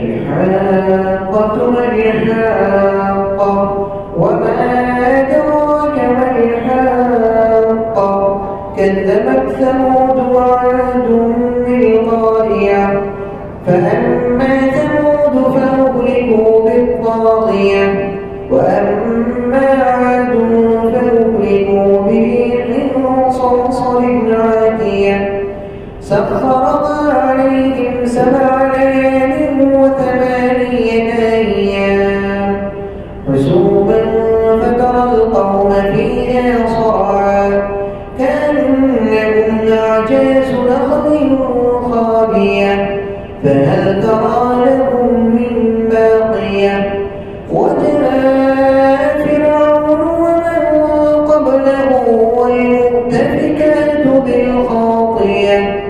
الحاقة ما الحاقة وما أدراك ما الحاقة كذبت ثمود وعاد بالقارعة فأما ثمود فأهلكوا بالطاغية وأما عاد فأهلكوا بريح صرصر عاتية سخرها عليهم 7 ليال و8 أيام حسوما فترى القوم فيها صرعا كأنهم أعجاز نخل خاوية فهل ترى لهم من باقية وجاء فرعون ومن قبله والمؤتفكات بالخاطية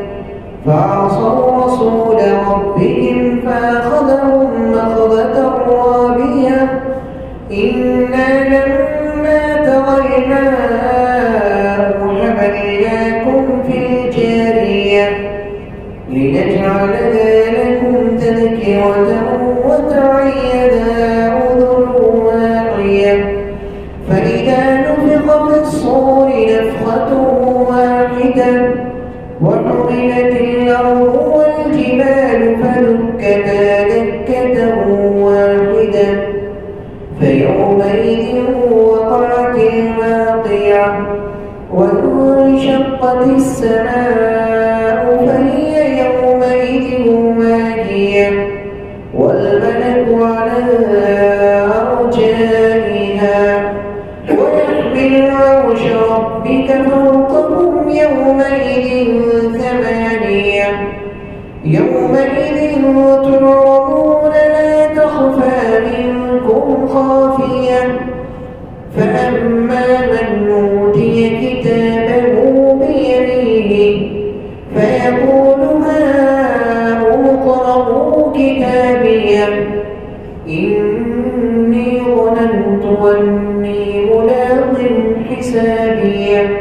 فعصوا رسول ربهم فأخذهم أخذة رابية إنا لما ترى الماء حملناكم في الجارية لنجعلها لكم تذكرة وتعيها أذن واعية فإذا نفخ في الصور نفخة واحدة وحملت الأرض والجبال فدكتا دكة واحدة فيومئذ وقعت الواقعة وانشقت السماء فهي يومئذ واهية والملك على أرجائها ويحمل عرش ربك فوقهم يومئذ 8 يومئذ تعرضون لا تخفى منكم خافية فأما من أوتي كتابه بيمينه فيقول هاؤم اقرءوا كتابيه إني ظننت أني ملاق حسابيه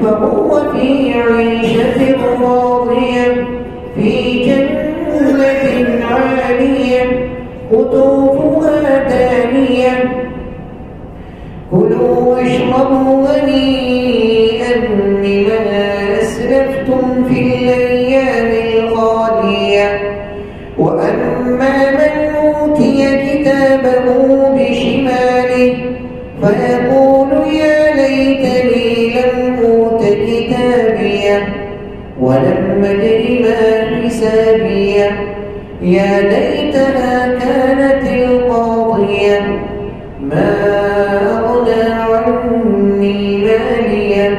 فهو في عيشة راضية في جنة عالية قطوفها دانية كلوا واشربوا هنيئا بما أسلفتم في الأيام الخالية وأما من أوتي كتابه بشماله فيقول يا ليتني لم أوت كتابيه ولم أدر ما حسابيه يا ليتها كانت القاضية ما أغنى عني ماليه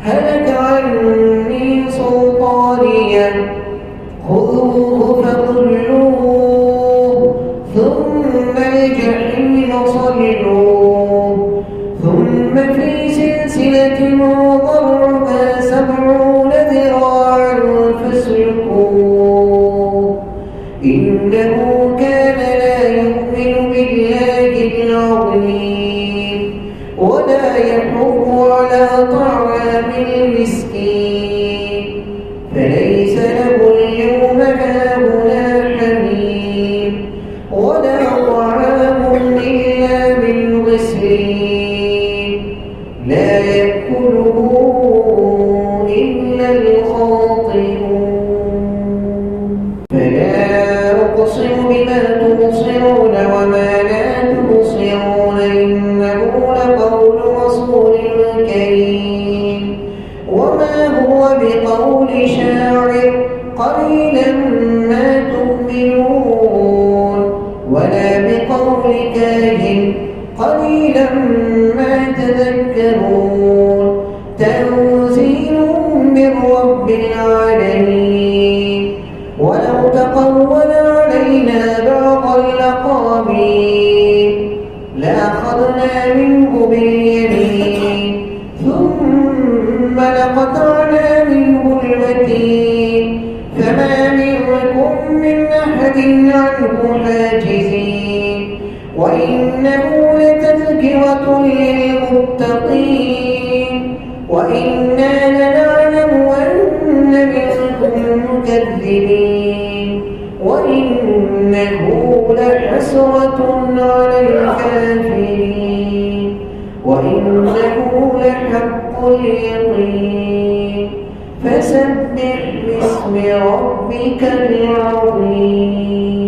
هلك عني سلطانيه خذوه فغلوه ثم الجحيم صلوه ثم في سلسلة ضرعها 70 ذراعا فاسلكوه إنه كان لا يؤمن بالله العظيم ولا يحض على طعام المسكين فليس له اليوم هاهنا حميم ولا طعام إلا من غسلين لا يأكله إلا الخاطئون فلا أقسم بما تبصرون وما لا تبصرون إنه لقول رسول كريم وما هو بقول شاعر قليلا ما تؤمنون ولا بقول كاهن قليلا ما تذكرون تنزيل من رب العالمين ولو تقول علينا بعض الأقاويل لأخذنا منه باليمين ثم لقطعنا منه الوتين فما منكم من أحد عنه حاجزين وإنه لتذكرة للمتقين وإنا لنعلم أن منكم مكذبين وإنه الكافرين وإنه لحق اليقين فسبح باسم ربك العظيم